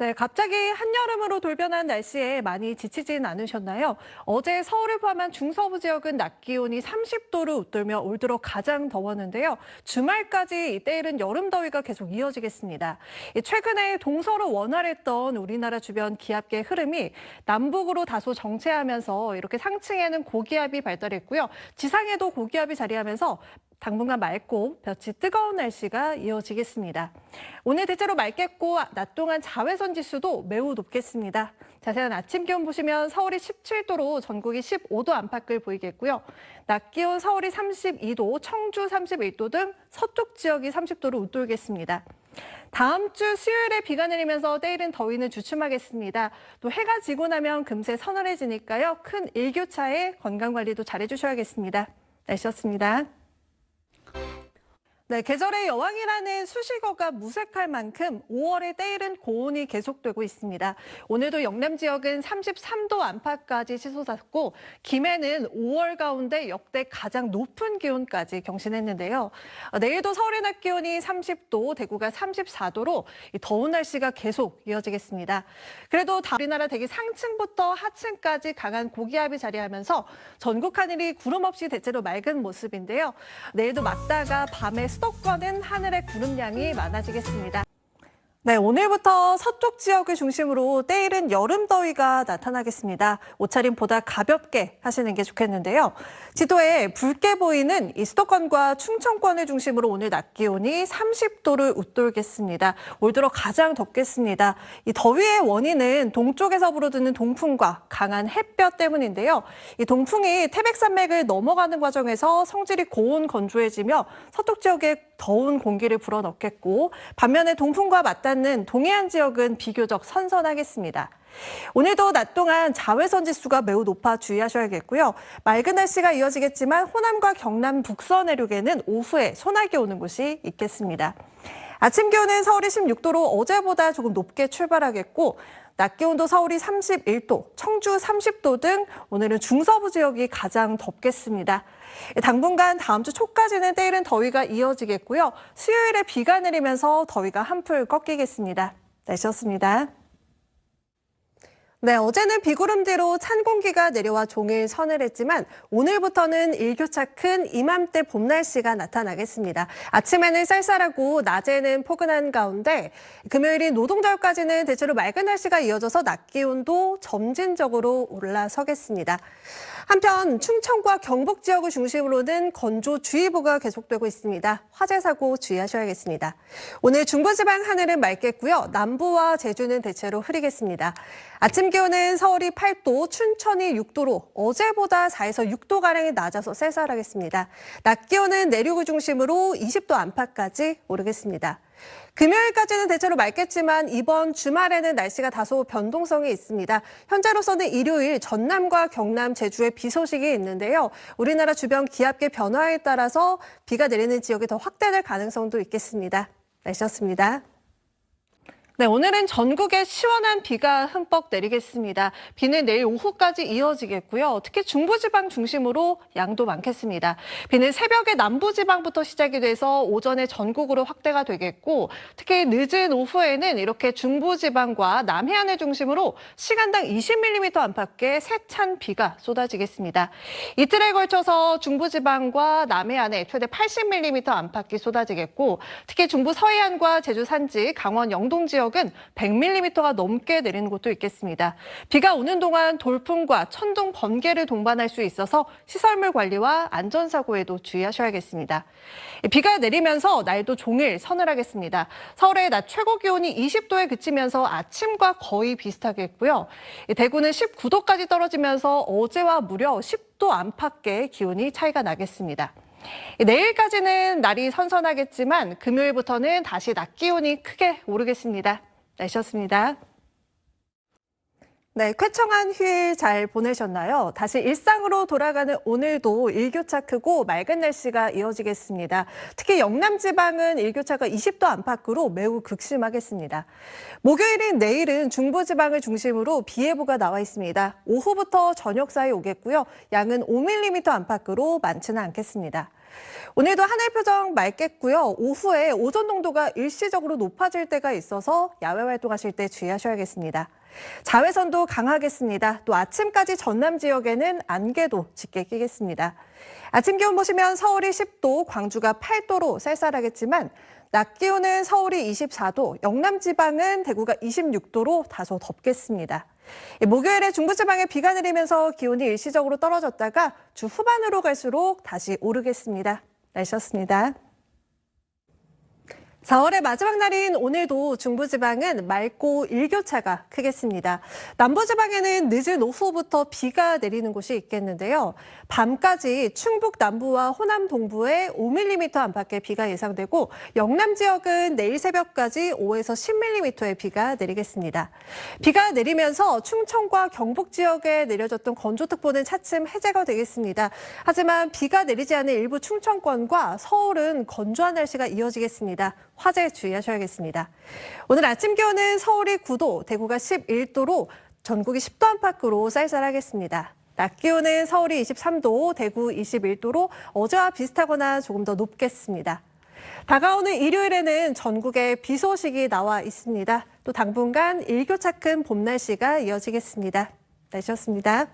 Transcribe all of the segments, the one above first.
네, 갑자기 한여름으로 돌변한 날씨에 많이 지치진 않으셨나요? 어제 서울을 포함한 중서부 지역은 낮 기온이 30도를 웃돌며 올 들어 가장 더웠는데요. 주말까지 이때일은 여름 더위가 계속 이어지겠습니다. 최근에 동서로 원활했던 우리나라 주변 기압계 흐름이 남북으로 다소 정체하면서 이렇게 상층에는 고기압이 발달했고요. 지상에도 고기압이 자리하면서 당분간 맑고 볕이 뜨거운 날씨가 이어지겠습니다. 오늘 대체로 맑겠고 낮 동안 자외선 지수도 매우 높겠습니다. 자세한 아침 기온 보시면 서울이 17도로 전국이 15도 안팎을 보이겠고요. 낮 기온 서울이 32도, 청주 31도 등 서쪽 지역이 30도를 웃돌겠습니다. 다음 주 수요일에 비가 내리면서 때이른 더위는 주춤하겠습니다. 또 해가 지고 나면 금세 서늘해지니까요. 큰 일교차에 건강관리도 잘해주셔야겠습니다. 날씨였습니다. 네, 계절의 여왕이라는 수식어가 무색할 만큼 5월의 때이른 고온이 계속되고 있습니다. 오늘도 영남 지역은 33도 안팎까지 치솟았고 김해는 5월 가운데 역대 가장 높은 기온까지 경신했는데요. 내일도 서울의 낮 기온이 30도, 대구가 34도로 더운 날씨가 계속 이어지겠습니다. 그래도 우리나라 대기 상층부터 하층까지 강한 고기압이 자리하면서 전국 하늘이 구름 없이 대체로 맑은 모습인데요. 내일도 맞다가 밤에 수도권은 하늘의 구름량이 많아지겠습니다. 네, 오늘부터 서쪽 지역을 중심으로 때이른 여름 더위가 나타나겠습니다. 옷차림보다 가볍게 하시는 게 좋겠는데요. 지도에 붉게 보이는 이 수도권과 충청권을 중심으로 오늘 낮 기온이 30도를 웃돌겠습니다. 올 들어 가장 덥겠습니다. 이 더위의 원인은 동쪽에서 불어드는 동풍과 강한 햇볕 때문인데요. 이 동풍이 태백산맥을 넘어가는 과정에서 성질이 고온 건조해지며 서쪽 지역에 더운 공기를 불어넣겠고 반면에 동풍과 맞닿는 동해안 지역은 비교적 선선하겠습니다. 오늘도 낮 동안 자외선 지수가 매우 높아 주의하셔야겠고요. 맑은 날씨가 이어지겠지만 호남과 경남 북서 내륙에는 오후에 소나기 오는 곳이 있겠습니다. 아침 기온은 서울이 16도로 어제보다 조금 높게 출발하겠고 낮 기온도 서울이 31도, 청주 30도 등 오늘은 중서부 지역이 가장 덥겠습니다. 당분간 다음 주 초까지는 때이른 더위가 이어지겠고요. 수요일에 비가 내리면서 더위가 한풀 꺾이겠습니다. 날씨였습니다. 네, 어제는 비구름 뒤로 찬 공기가 내려와 종일 서늘했지만 오늘부터는 일교차 큰 이맘때 봄 날씨가 나타나겠습니다. 아침에는 쌀쌀하고 낮에는 포근한 가운데 금요일인 노동절까지는 대체로 맑은 날씨가 이어져서 낮 기온도 점진적으로 올라서겠습니다. 한편 충청과 경북 지역을 중심으로는 건조주의보가 계속되고 있습니다. 화재 사고 주의하셔야겠습니다. 오늘 중부지방 하늘은 맑겠고요. 남부와 제주는 대체로 흐리겠습니다. 아침 기온은 서울이 8도, 춘천이 6도로 어제보다 4에서 6도가량이 낮아서 쌀쌀하겠습니다. 낮 기온은 내륙을 중심으로 20도 안팎까지 오르겠습니다. 금요일까지는 대체로 맑겠지만 이번 주말에는 날씨가 다소 변동성이 있습니다. 현재로서는 일요일 전남과 경남, 제주에 비 소식이 있는데요. 우리나라 주변 기압계 변화에 따라서 비가 내리는 지역이 더 확대될 가능성도 있겠습니다. 날씨였습니다. 네, 오늘은 전국에 시원한 비가 흠뻑 내리겠습니다. 비는 내일 오후까지 이어지겠고요. 특히 중부지방 중심으로 양도 많겠습니다. 비는 새벽에 남부지방부터 시작이 돼서 오전에 전국으로 확대가 되겠고 특히 늦은 오후에는 이렇게 중부지방과 남해안을 중심으로 시간당 20mm 안팎의 세찬 비가 쏟아지겠습니다. 이틀에 걸쳐서 중부지방과 남해안에 최대 80mm 안팎이 쏟아지겠고 특히 중부 서해안과 제주 산지, 강원 영동 지역은 100mm가 넘게 내리는 곳도 있겠습니다. 비가 오는 동안 돌풍과 천둥, 번개를 동반할 수 있어서 시설물 관리와 안전사고에도 주의하셔야겠습니다. 비가 내리면서 날도 종일 서늘하겠습니다. 서울의 낮 최고 기온이 20도에 그치면서 아침과 거의 비슷하겠고요. 대구는 19도까지 떨어지면서 어제와 무려 10도 안팎의 기온이 차이가 나겠습니다. 내일까지는 날이 선선하겠지만 금요일부터는 다시 낮 기온이 크게 오르겠습니다. 날씨였습니다. 네, 쾌청한 휴일 잘 보내셨나요? 다시 일상으로 돌아가는 오늘도 일교차 크고 맑은 날씨가 이어지겠습니다. 특히 영남 지방은 일교차가 20도 안팎으로 매우 극심하겠습니다. 목요일인 내일은 중부 지방을 중심으로 비 예보가 나와 있습니다. 오후부터 저녁 사이 오겠고요. 양은 5mm 안팎으로 많지는 않겠습니다. 오늘도 하늘 표정 맑겠고요. 오후에 오존 농도가 일시적으로 높아질 때가 있어서 야외 활동하실 때 주의하셔야겠습니다. 자외선도 강하겠습니다. 또 아침까지 전남 지역에는 안개도 짙게 끼겠습니다. 아침 기온 보시면 서울이 10도, 광주가 8도로 쌀쌀하겠지만 낮 기온은 서울이 24도, 영남 지방은 대구가 26도로 다소 덥겠습니다. 목요일에 중부지방에 비가 내리면서 기온이 일시적으로 떨어졌다가 주 후반으로 갈수록 다시 오르겠습니다. 날씨였습니다. 4월의 마지막 날인 오늘도 중부지방은 맑고 일교차가 크겠습니다. 남부지방에는 늦은 오후부터 비가 내리는 곳이 있겠는데요. 밤까지 충북 남부와 호남 동부에 5mm 안팎의 비가 예상되고 영남 지역은 내일 새벽까지 5에서 10mm의 비가 내리겠습니다. 비가 내리면서 충청과 경북 지역에 내려졌던 건조특보는 차츰 해제가 되겠습니다. 하지만 비가 내리지 않은 일부 충청권과 서울은 건조한 날씨가 이어지겠습니다. 화재에 주의하셔야겠습니다. 오늘 아침 기온은 서울이 9도, 대구가 11도로 전국이 10도 안팎으로 쌀쌀하겠습니다. 낮 기온은 서울이 23도, 대구 21도로 어제와 비슷하거나 조금 더 높겠습니다. 다가오는 일요일에는 전국에 비 소식이 나와 있습니다. 또 당분간 일교차 큰 봄 날씨가 이어지겠습니다. 날씨였습니다.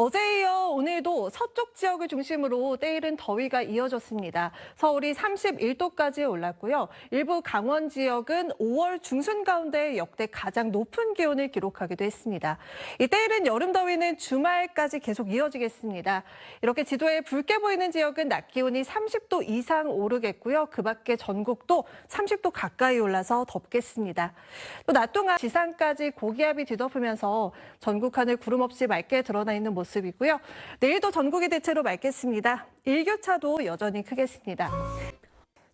어제에 이어 오늘도 서쪽 지역을 중심으로 때이른 더위가 이어졌습니다. 서울이 31도까지 올랐고요. 일부 강원 지역은 5월 중순 가운데 역대 가장 높은 기온을 기록하기도 했습니다. 이 때이른 여름 더위는 주말까지 계속 이어지겠습니다. 이렇게 지도에 붉게 보이는 지역은 낮 기온이 30도 이상 오르겠고요. 그 밖에 전국도 30도 가까이 올라서 덥겠습니다. 또 낮 동안 지상까지 고기압이 뒤덮으면서 전국 하늘 구름 없이 맑게 드러나 있는 모습이고요. 내일도 전국이 대체로 맑겠습니다. 일교차도 여전히 크겠습니다.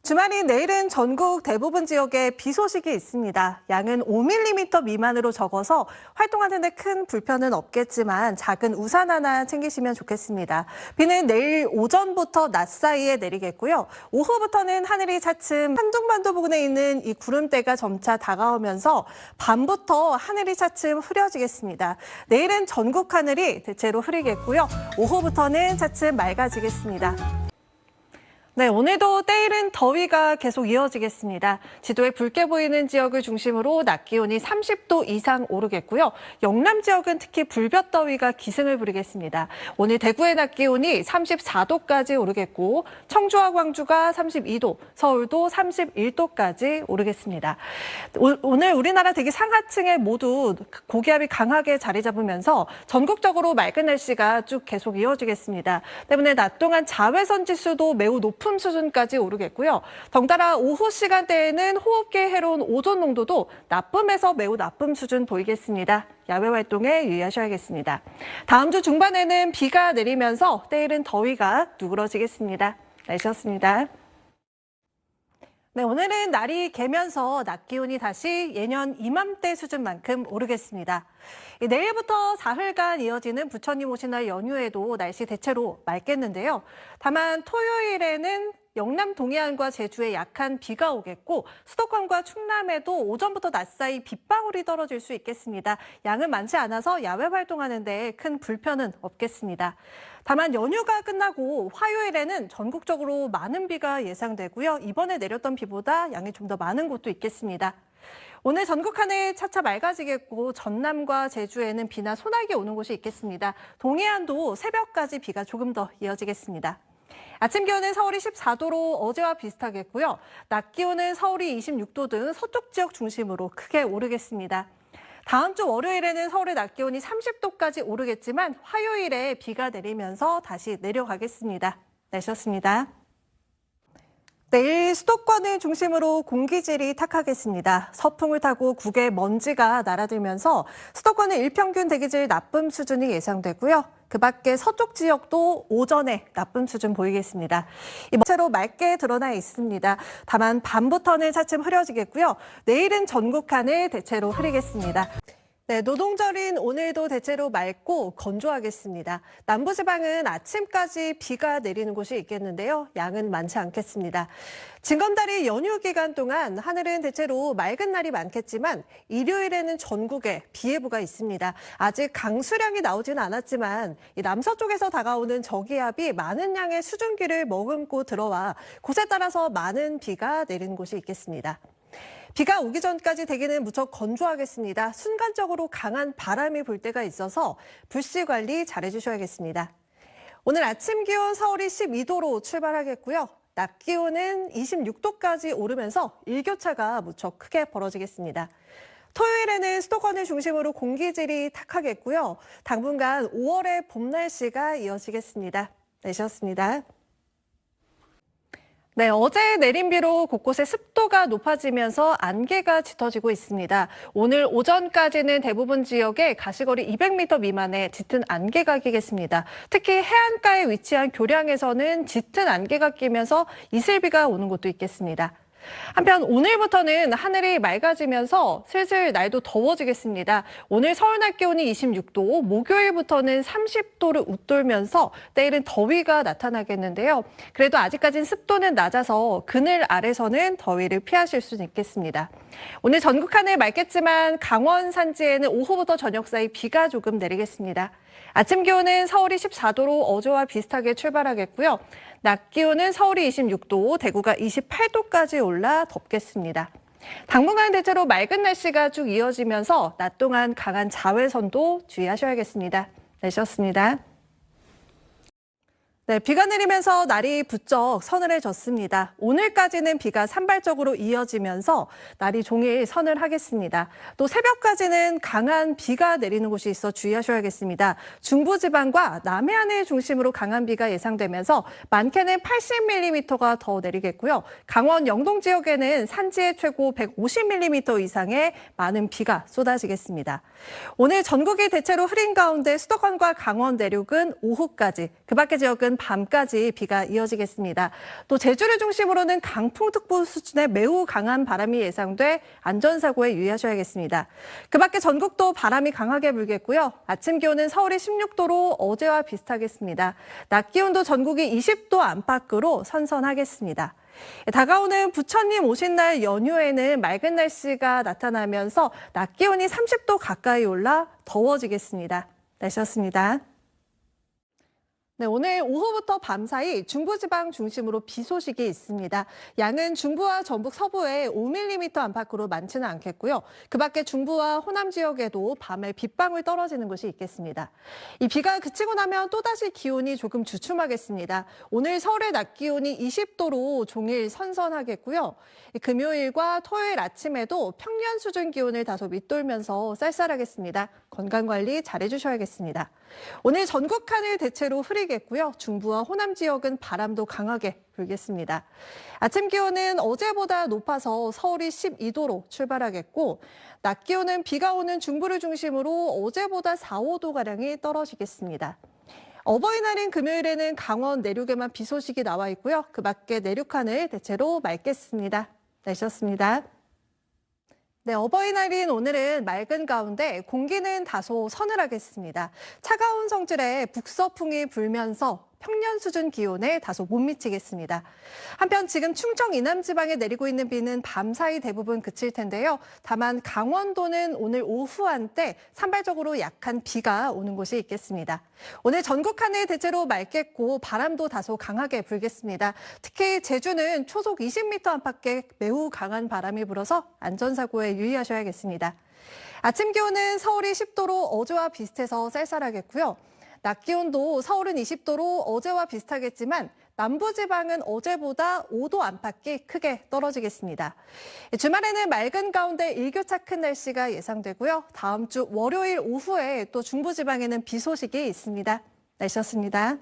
주말인 내일은 전국 대부분 지역에 비 소식이 있습니다. 양은 5mm 미만으로 적어서 활동하는 데 큰 불편은 없겠지만 작은 우산 하나 챙기시면 좋겠습니다. 비는 내일 오전부터 낮 사이에 내리겠고요. 오후부터는 하늘이 차츰 한둥반도 부근에 있는 이 구름대가 점차 다가오면서 밤부터 하늘이 차츰 흐려지겠습니다. 내일은 전국 하늘이 대체로 흐리겠고요. 오후부터는 차츰 맑아지겠습니다. 네, 오늘도 때이른 더위가 계속 이어지겠습니다. 지도에 붉게 보이는 지역을 중심으로 낮 기온이 30도 이상 오르겠고요. 영남 지역은 특히 불볕더위가 기승을 부리겠습니다. 오늘 대구의 낮 기온이 34도까지 오르겠고 청주와 광주가 32도, 서울도 31도까지 오르겠습니다. 오늘 우리나라 대기 상하층에 모두 고기압이 강하게 자리 잡으면서 전국적으로 맑은 날씨가 쭉 계속 이어지겠습니다. 때문에 낮 동안 자외선 지수도 매우 높은 수준까지 오르겠고요. 덩달아 오후 시간대에는 호흡기에 해로운 오존 농도도 나쁨에서 매우 나쁨 수준 보이겠습니다. 야외 활동에 유의하셔야겠습니다. 다음 주 중반에는 비가 내리면서 때이른 더위가 누그러지겠습니다. 날씨였습니다. 네, 오늘은 날이 개면서 낮 기온이 다시 예년 이맘때 수준만큼 오르겠습니다. 내일부터 사흘간 이어지는 부처님 오신 날 연휴에도 날씨 대체로 맑겠는데요. 다만 토요일에는 영남 동해안과 제주에 약한 비가 오겠고 수도권과 충남에도 오전부터 낮 사이 빗방울이 떨어질 수 있겠습니다. 양은 많지 않아서 야외 활동하는 데 큰 불편은 없겠습니다. 다만 연휴가 끝나고 화요일에는 전국적으로 많은 비가 예상되고요. 이번에 내렸던 비보다 양이 좀 더 많은 곳도 있겠습니다. 오늘 전국 하늘 차차 맑아지겠고 전남과 제주에는 비나 소나기 오는 곳이 있겠습니다. 동해안도 새벽까지 비가 조금 더 이어지겠습니다. 아침 기온은 서울이 14도로 어제와 비슷하겠고요. 낮 기온은 서울이 26도 등 서쪽 지역 중심으로 크게 오르겠습니다. 다음 주 월요일에는 서울의 낮 기온이 30도까지 오르겠지만 화요일에 비가 내리면서 다시 내려가겠습니다. 날씨였습니다. 내일 수도권을 중심으로 공기질이 탁하겠습니다. 서풍을 타고 국외 먼지가 날아들면서 수도권의 일평균 대기질 나쁨 수준이 예상되고요. 그 밖에 서쪽 지역도 오전에 나쁨 수준 보이겠습니다. 이 전체로 맑게 드러나 있습니다. 다만 밤부터는 차츰 흐려지겠고요. 내일은 전국 하늘 대체로 흐리겠습니다. 네, 노동절인 오늘도 대체로 맑고 건조하겠습니다. 남부지방은 아침까지 비가 내리는 곳이 있겠는데요. 양은 많지 않겠습니다. 징검다리 연휴 기간 동안 하늘은 대체로 맑은 날이 많겠지만 일요일에는 전국에 비 예보가 있습니다. 아직 강수량이 나오지는 않았지만 이 남서쪽에서 다가오는 저기압이 많은 양의 수증기를 머금고 들어와 곳에 따라서 많은 비가 내리는 곳이 있겠습니다. 비가 오기 전까지 대기는 무척 건조하겠습니다. 순간적으로 강한 바람이 불 때가 있어서 불씨 관리 잘해주셔야겠습니다. 오늘 아침 기온 서울이 12도로 출발하겠고요. 낮 기온은 26도까지 오르면서 일교차가 무척 크게 벌어지겠습니다. 토요일에는 수도권을 중심으로 공기질이 탁하겠고요. 당분간 5월의 봄 날씨가 이어지겠습니다. 내셨습니다. 네, 어제 내린 비로 곳곳에 습도가 높아지면서 안개가 짙어지고 있습니다. 오늘 오전까지는 대부분 지역에 가시거리 200m 미만의 짙은 안개가 끼겠습니다. 특히 해안가에 위치한 교량에서는 짙은 안개가 끼면서 이슬비가 오는 곳도 있겠습니다. 한편 오늘부터는 하늘이 맑아지면서 슬슬 날도 더워지겠습니다. 오늘 서울 낮 기온이 26도, 목요일부터는 30도를 웃돌면서 때일은 더위가 나타나겠는데요. 그래도 아직까지는 습도는 낮아서 그늘 아래서는 더위를 피하실 수는 있겠습니다. 오늘 전국 하늘 맑겠지만 강원 산지에는 오후부터 저녁 사이 비가 조금 내리겠습니다. 아침 기온은 서울이 14도로 어제와 비슷하게 출발하겠고요. 낮 기온은 서울이 26도, 대구가 28도까지 올라 덥겠습니다. 당분간 대체로 맑은 날씨가 쭉 이어지면서 낮 동안 강한 자외선도 주의하셔야겠습니다. 내셨습니다. 네, 비가 내리면서 날이 부쩍 서늘해졌습니다. 오늘까지는 비가 산발적으로 이어지면서 날이 종일 서늘하겠습니다. 또 새벽까지는 강한 비가 내리는 곳이 있어 주의하셔야겠습니다. 중부지방과 남해안을 중심으로 강한 비가 예상되면서 많게는 80mm가 더 내리겠고요. 강원 영동 지역에는 산지에 최고 150mm 이상의 많은 비가 쏟아지겠습니다. 오늘 전국이 대체로 흐린 가운데 수도권과 강원 내륙은 오후까지, 그 밖의 지역은 밤까지 비가 이어지겠습니다. 또 제주를 중심으로는 강풍특보 수준의 매우 강한 바람이 예상돼 안전사고에 유의하셔야겠습니다. 그 밖에 전국도 바람이 강하게 불겠고요. 아침 기온은 서울이 16도로 어제와 비슷하겠습니다. 낮 기온도 전국이 20도 안팎으로 선선하겠습니다. 다가오는 부처님 오신 날 연휴에는 맑은 날씨가 나타나면서 낮 기온이 30도 가까이 올라 더워지겠습니다. 날씨였습니다. 네, 오늘 오후부터 밤 사이 중부지방 중심으로 비 소식이 있습니다. 양은 중부와 전북 서부에 5mm 안팎으로 많지는 않겠고요. 그 밖에 중부와 호남 지역에도 밤에 빗방울 떨어지는 곳이 있겠습니다. 이 비가 그치고 나면 또다시 기온이 조금 주춤하겠습니다. 오늘 서울의 낮 기온이 20도로 종일 선선하겠고요. 금요일과 토요일 아침에도 평년 수준 기온을 다소 밑돌면서 쌀쌀하겠습니다. 건강관리 잘해주셔야겠습니다. 오늘 전국 하늘 대체로 흐리겠고요. 중부와 호남 지역은 바람도 강하게 불겠습니다. 아침 기온은 어제보다 높아서 서울이 12도로 출발하겠고 낮 기온은 비가 오는 중부를 중심으로 어제보다 4, 5도가량이 떨어지겠습니다. 어버이날인 금요일에는 강원 내륙에만 비 소식이 나와 있고요. 그 밖에 내륙 하늘 대체로 맑겠습니다. 날씨였습니다. 네, 어버이날인 오늘은 맑은 가운데 공기는 다소 서늘하겠습니다. 차가운 성질의 북서풍이 불면서 평년 수준 기온에 다소 못 미치겠습니다. 한편 지금 충청 이남 지방에 내리고 있는 비는 밤 사이 대부분 그칠 텐데요. 다만 강원도는 오늘 오후 한때 산발적으로 약한 비가 오는 곳이 있겠습니다. 오늘 전국 하늘 대체로 맑겠고 바람도 다소 강하게 불겠습니다. 특히 제주는 초속 20m 안팎의 매우 강한 바람이 불어서 안전사고에 유의하셔야겠습니다. 아침 기온은 서울이 10도로 어제와 비슷해서 쌀쌀하겠고요. 낮 기온도 서울은 20도로 어제와 비슷하겠지만 남부지방은 어제보다 5도 안팎이 크게 떨어지겠습니다. 주말에는 맑은 가운데 일교차 큰 날씨가 예상되고요. 다음 주 월요일 오후에 또 중부지방에는 비 소식이 있습니다. 날씨였습니다.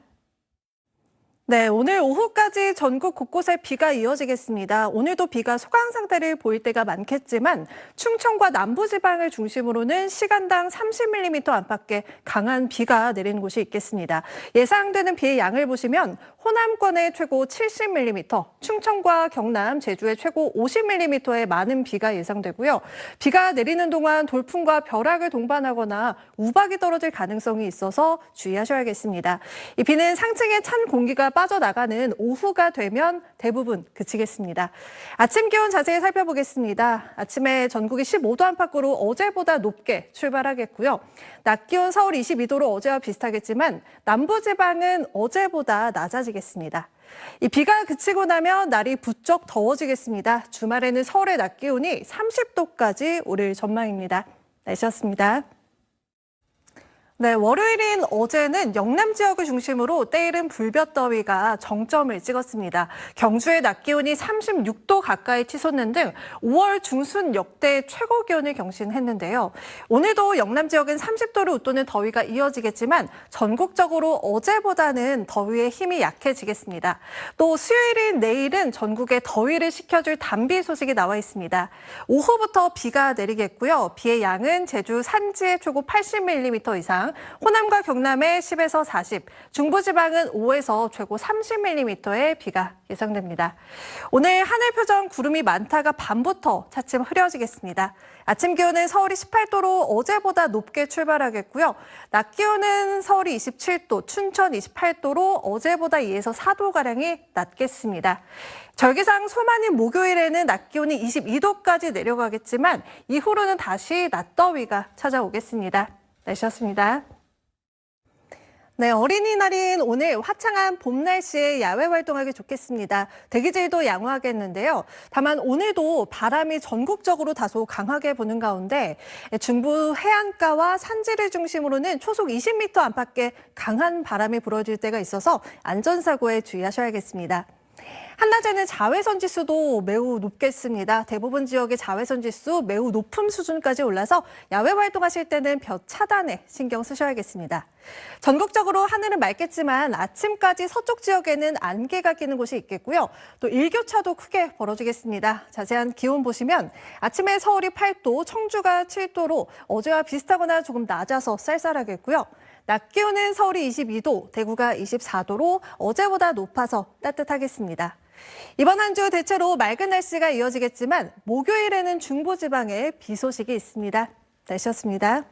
네, 오늘 오후까지 전국 곳곳에 비가 이어지겠습니다. 오늘도 비가 소강 상태를 보일 때가 많겠지만 충청과 남부지방을 중심으로는 시간당 30mm 안팎의 강한 비가 내리는 곳이 있겠습니다. 예상되는 비의 양을 보시면 호남권의 최고 70mm, 충청과 경남, 제주의 최고 50mm의 많은 비가 예상되고요. 비가 내리는 동안 돌풍과 벼락을 동반하거나 우박이 떨어질 가능성이 있어서 주의하셔야겠습니다. 이 비는 상층에 찬 공기가 빠져나가는 오후가 되면 대부분 그치겠습니다. 아침 기온 자세히 살펴보겠습니다. 아침에 전국이 15도 안팎으로 어제보다 높게 출발하겠고요. 낮 기온 서울 22도로 어제와 비슷하겠지만 남부지방은 어제보다 낮아지겠습니다. 이 비가 그치고 나면 날이 부쩍 더워지겠습니다. 주말에는 서울의 낮 기온이 30도까지 오를 전망입니다. 날씨였습니다. 네, 월요일인 어제는 영남 지역을 중심으로 때이른 불볕더위가 정점을 찍었습니다. 경주의 낮 기온이 36도 가까이 치솟는 등 5월 중순 역대 최고 기온을 경신했는데요. 오늘도 영남 지역은 30도를 웃도는 더위가 이어지겠지만 전국적으로 어제보다는 더위의 힘이 약해지겠습니다. 또 수요일인 내일은 전국에 더위를 식혀줄 단비 소식이 나와 있습니다. 오후부터 비가 내리겠고요. 비의 양은 제주 산지에 최고 80mm 이상, 호남과 경남에 10에서 40, 중부지방은 5에서 최고 30mm의 비가 예상됩니다. 오늘 하늘 표정 구름이 많다가 밤부터 차츰 흐려지겠습니다. 아침 기온은 서울이 18도로 어제보다 높게 출발하겠고요. 낮 기온은 서울이 27도, 춘천 28도로 어제보다 2에서 4도가량이 낮겠습니다. 절기상 소만인 목요일에는 낮 기온이 22도까지 내려가겠지만 이후로는 다시 낮더위가 찾아오겠습니다. 날씨였습니다. 네, 어린이날인 오늘 화창한 봄 날씨에 야외 활동하기 좋겠습니다. 대기질도 양호하겠는데요. 다만 오늘도 바람이 전국적으로 다소 강하게 부는 가운데 중부 해안가와 산지를 중심으로는 초속 20m 안팎의 강한 바람이 불어줄 때가 있어서 안전사고에 주의하셔야겠습니다. 한낮에는 자외선 지수도 매우 높겠습니다. 대부분 지역의 자외선 지수 매우 높은 수준까지 올라서 야외 활동하실 때는 볕 차단에 신경 쓰셔야겠습니다. 전국적으로 하늘은 맑겠지만 아침까지 서쪽 지역에는 안개가 끼는 곳이 있겠고요. 또 일교차도 크게 벌어지겠습니다. 자세한 기온 보시면 아침에 서울이 8도, 청주가 7도로 어제와 비슷하거나 조금 낮아서 쌀쌀하겠고요. 낮 기온은 서울이 22도, 대구가 24도로 어제보다 높아서 따뜻하겠습니다. 이번 한 주 대체로 맑은 날씨가 이어지겠지만 목요일에는 중부지방에 비 소식이 있습니다. 날씨였습니다.